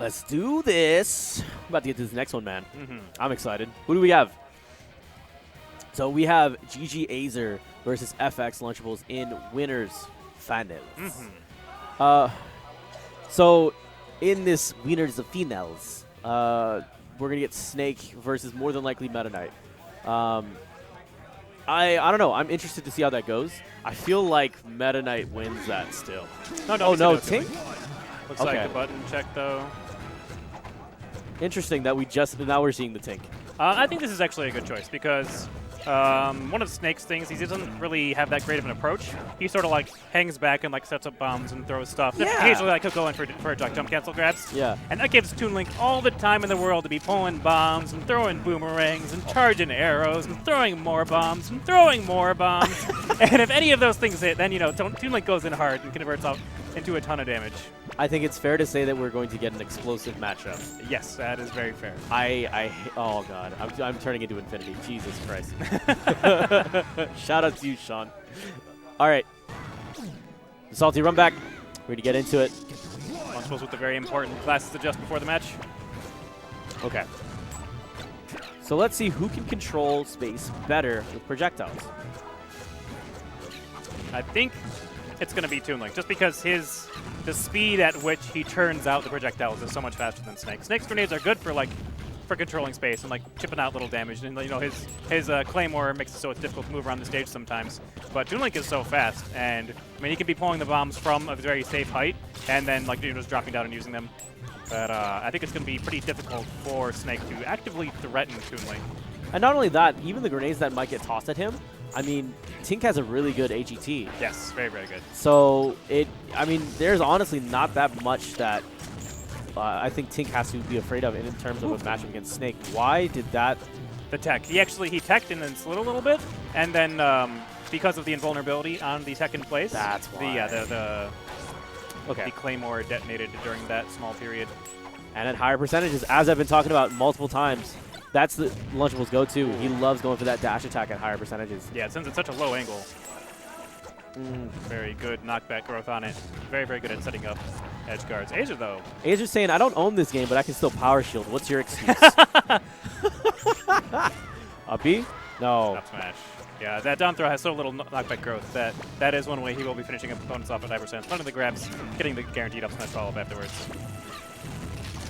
Let's do this. I'm about to get to this next one, man. I'm excited. Who do we have? So we have GG Azer versus FX Lunchables in winners finals. So in this winners of finals, we're gonna get Snake versus more than likely Meta Knight. I don't know. I'm interested to see how that goes. I feel like Meta Knight wins that still. No, no, Tink. Looks like the button check though. Interesting that now we're seeing the Tink. I think this is actually a good choice because one of Snake's things, he doesn't really have that great of an approach. He sort of like hangs back and like sets up bombs and throws stuff. Yeah. Occasionally like he'll go in for like jump cancel grabs. Yeah. And that gives Toon Link all the time in the world to be pulling bombs and throwing boomerangs and charging arrows and throwing more bombs and throwing more bombs. And if any of those things hit, then Toon Link goes in hard and converts out into a ton of damage. I think it's fair to say that we're going to get an explosive matchup. Yes, that is very fair. Oh god, I'm turning into infinity. Jesus Christ. Shout out to you, Sean. All right, Salty, run back. We're going to get into it. Lunchables with the very important classes adjust before the match. Okay. So let's see who can control space better with projectiles. I think it's going to be Toon Link, just because the speed at which he turns out the projectiles is so much faster than Snake. Snake's grenades are good for controlling space and like chipping out little damage, and his Claymore makes it so it's difficult to move around the stage sometimes. But Toon Link is so fast, and I mean he can be pulling the bombs from a very safe height and then just dropping down and using them. But I think it's going to be pretty difficult for Snake to actively threaten Toon Link. And not only that, even the grenades that might get tossed at him, I mean, Tink has a really good AGT. Yes, very, very good. So, there's honestly not that much that I think Tink has to be afraid of in terms of a matchup against Snake. Why did that? The tech. He teched and then slid a little bit, and then because of the invulnerability on the tech in place, that's why. The Claymore detonated during that small period. And at higher percentages, as I've been talking about multiple times, that's the Lunchables go-to. He loves going for that dash attack at higher percentages. Yeah, since it's such a low angle. Very good knockback growth on it. Very, very good at setting up edge guards. Azer, though. Azer's saying, I don't own this game, but I can still power shield. What's your excuse? Up B? No. Up smash. Yeah, that down throw has so little knockback growth that is one way he will be finishing opponents off at 5%. One of the grabs, getting the guaranteed up smash follow-up afterwards.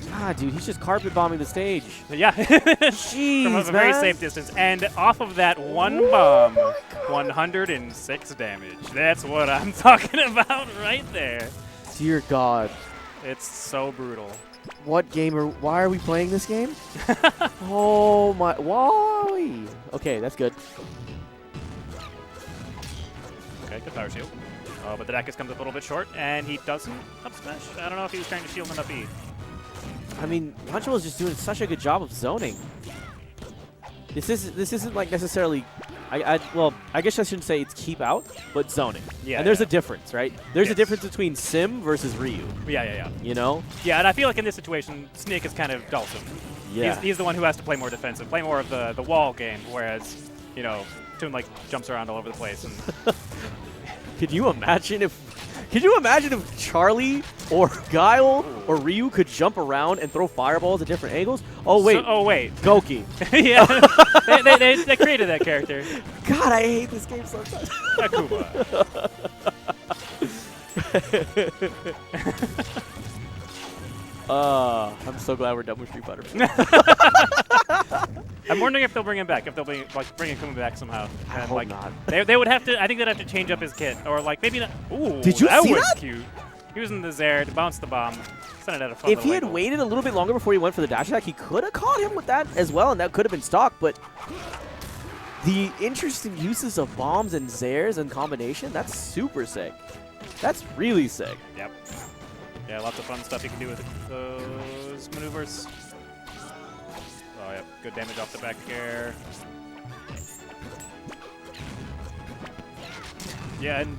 God, dude, he's just carpet bombing the stage. Yeah. Jeez, from a very safe distance. And off of that one bomb, 106 damage. That's what I'm talking about right there. Dear God. It's so brutal. What game why are we playing this game? Oh my, why? Okay, that's good. Okay, good power shield. But the Dacus comes up a little bit short, and he doesn't up smash. I don't know if he was trying to shield an up E. I mean, Lunchables is just doing such a good job of zoning. This isn't like necessarily, well, I guess I shouldn't say it's keep out, but zoning. Yeah. And there's a difference, right? There's a difference between Sim versus Ryu. Yeah. You know? Yeah, and I feel like in this situation, Snake is kind of Dalton. Yeah. He's the one who has to play more defensive, play more of the wall game, whereas, Toon like jumps around all over the place. And Could you imagine if Charlie or Guile or Ryu could jump around and throw fireballs at different angles? Oh wait. Goki. Yeah. they created that character. God, I hate this game so much. Akuma. I'm so glad we're done with Street Fighter. I'm wondering if they'll bring him back, if they'll bring Akuma back somehow. I hope not. They would have to. I think they'd have to change up his kit, or maybe not. Ooh, did you see was that? Cute. Using the Azer to bounce the bomb, send it at a fun If he had angle. waited a little bit longer before he went for the dash attack, he could have caught him with that as well, and that could have been stock. But the interesting uses of bombs and Zairs in combination, that's super sick. That's really sick. Yep. Yeah, lots of fun stuff you can do with those maneuvers. Oh, yep. Good damage off the back air. Yeah, and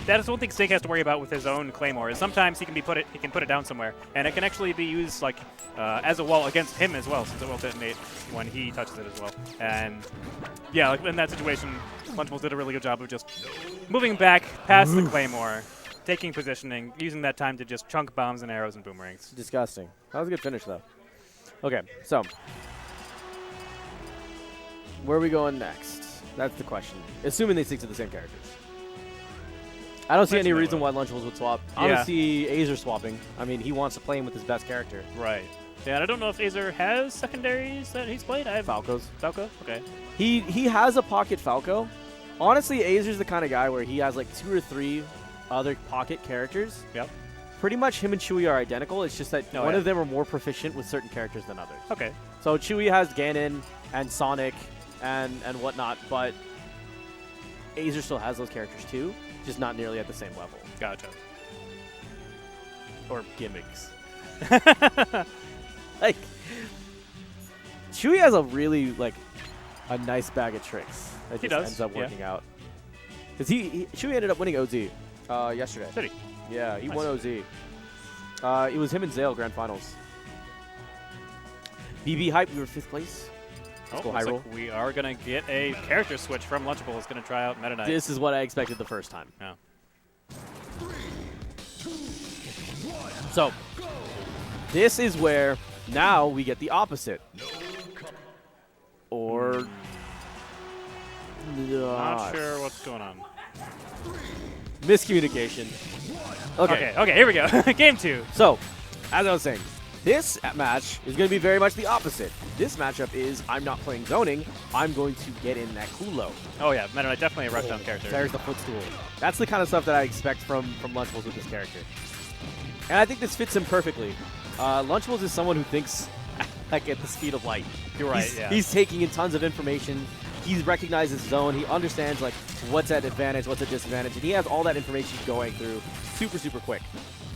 that is one thing Snake has to worry about with his own Claymore. Is sometimes he can put it down somewhere, and it can actually be used as a wall against him as well, since it will detonate when he touches it as well. And yeah, in that situation, Lunchables did a really good job of just moving back past the Claymore, taking positioning, using that time to just chunk bombs and arrows and boomerangs. Disgusting. That was a good finish, though. Okay, so where are we going next? That's the question. Assuming they stick to the same characters. I don't see any reason why Lunchables would swap. I don't see Azer swapping. I mean, he wants to play him with his best character. Right. Yeah, and I don't know if Azer has secondaries that he's played. I have Falcos. Falco? Okay. He has a pocket Falco. Honestly, Azer's the kind of guy where he has like 2 or 3 other pocket characters. Yep. Pretty much him and Chewie are identical. It's just that one of them are more proficient with certain characters than others. Okay. So Chewie has Ganon and Sonic and whatnot, but Azer still has those characters too, just not nearly at the same level. Gotcha. Or gimmicks. Like, Chewie has a really, like, a nice bag of tricks that just ends up working out. Because Chewie ended up winning OZ yesterday. Did he? Yeah, he won OZ. It was him and Zale Grand Finals. BB Hype, we were 5th place. Let's go high roll. Like we are going to get a character switch from Lunchables. Going to try out Meta Knight. This is what I expected the first time. Yeah. 3, 2, 1, so, this is where now we get the opposite. Or... Not sure what's going on. Miscommunication. Okay. Okay, here we go. Game 2. So, as I was saying, this match is going to be very much the opposite. This matchup is, I'm not playing zoning, I'm going to get in that Kulo. Oh yeah, Meta Knight definitely a rushdown character. There's the footstool. That's the kind of stuff that I expect from Lunchables with this character. And I think this fits him perfectly. Lunchables is someone who thinks like at the speed of light. You're right, He's taking in tons of information. He recognizes zone. He understands like what's at advantage, what's at disadvantage, and he has all that information going through super, super quick.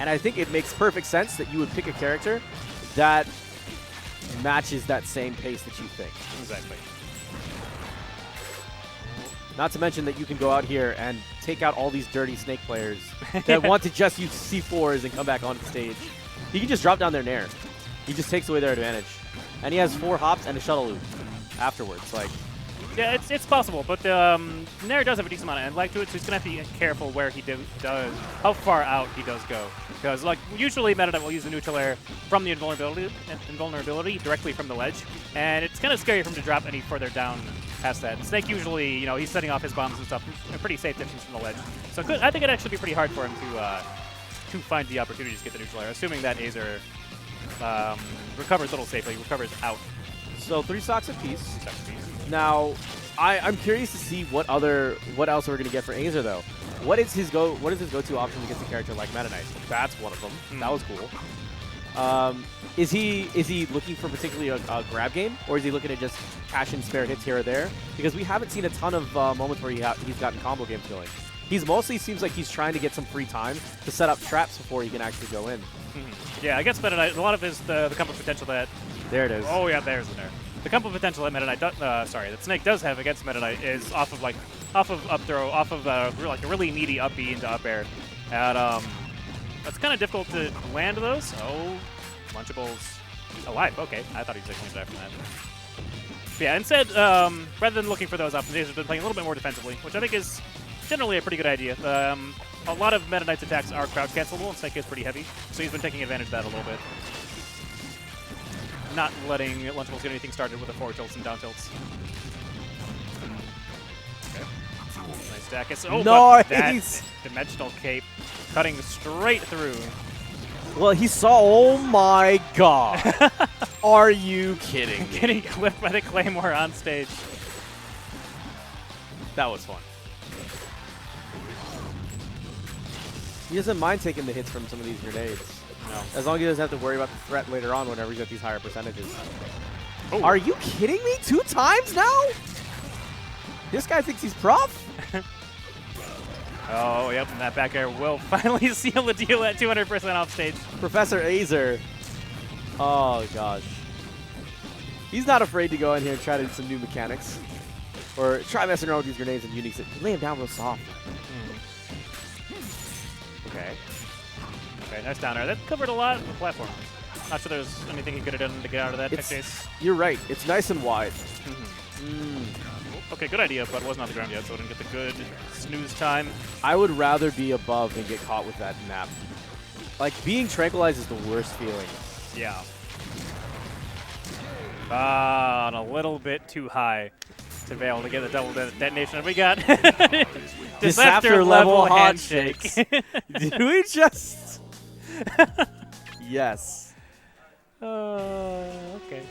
And I think it makes perfect sense that you would pick a character that matches that same pace that you think. Exactly. Not to mention that you can go out here and take out all these dirty Snake players that want to just use C4s and come back onto the stage. He can just drop down their Nair. He just takes away their advantage. And he has 4 hops and a shuttle loop afterwards. Like, yeah, it's possible, but Nair does have a decent amount of end lag to it, so he's going to have to be careful where he does, how far out he does go. Because like usually Meta Knight will use the neutral air from the invulnerability directly from the ledge, and it's kind of scary for him to drop any further down past that. And Snake usually, you know, he's setting off his bombs and stuff a pretty safe distance from the ledge. So I think it'd actually be pretty hard for him to find the opportunity to get the neutral air, assuming that Azer recovers a little safely, recovers out. So 3 stocks apiece. 3 stocks apiece. Now, I'm curious to see what else we're gonna get for Azer though. What is his go-to option against a character like Meta Knight? That's one of them. That was cool. Is he looking for particularly a grab game, or is he looking to just cash in spare hits here or there? Because we haven't seen a ton of moments where he's gotten combo games going. He's mostly seems like he's trying to get some free time to set up traps before he can actually go in. Yeah, I guess Meta Knight, a lot of his the combo potential that. There it is. Oh yeah, there's the Nair. The combo potential that Meta Knight, that Snake does have against Meta Knight is off of up throw, off of like a really meaty up B into up air, and that's kind of difficult to land those. Oh, Lunchables alive. Okay, I thought he was going to die from that. But yeah, instead, rather than looking for those options, he's been playing a little bit more defensively, which I think is generally a pretty good idea. A lot of Meta Knight's attacks are crouch cancelable, and Snake is pretty heavy, so he's been taking advantage of that a little bit. Not letting Lunchables get anything started with the forward tilts and down tilts. Okay. Nice stack. Oh, nice! That dimensional cape cutting straight through. Well, he saw. Oh my god! Are you kidding me? Getting clipped by the Claymore on stage. That was fun. He doesn't mind taking the hits from some of these grenades. No. As long as he doesn't have to worry about the threat later on whenever he's at these higher percentages. Oh. Are you kidding me? 2 times now? This guy thinks he's prof? Oh, yep, and that back air will finally seal the deal at 200% off stage. Professor Azer. Oh, gosh. He's not afraid to go in here and try to do some new mechanics. Or try messing around with these grenades and uniques. Lay him down real soft. Okay. Okay, nice down air. That covered a lot of the platform. Not sure there's anything he could have done to get out of that tech chase. You're right. It's nice and wide. Okay, good idea, but it wasn't on the ground yet, so I didn't get the good snooze time. I would rather be above than get caught with that map. Like, being tranquilized is the worst feeling. Yeah. Ah, and a little bit too high to be able to get the double detonation. And we got Disaster level handshake. Do we just... Yes. Okay.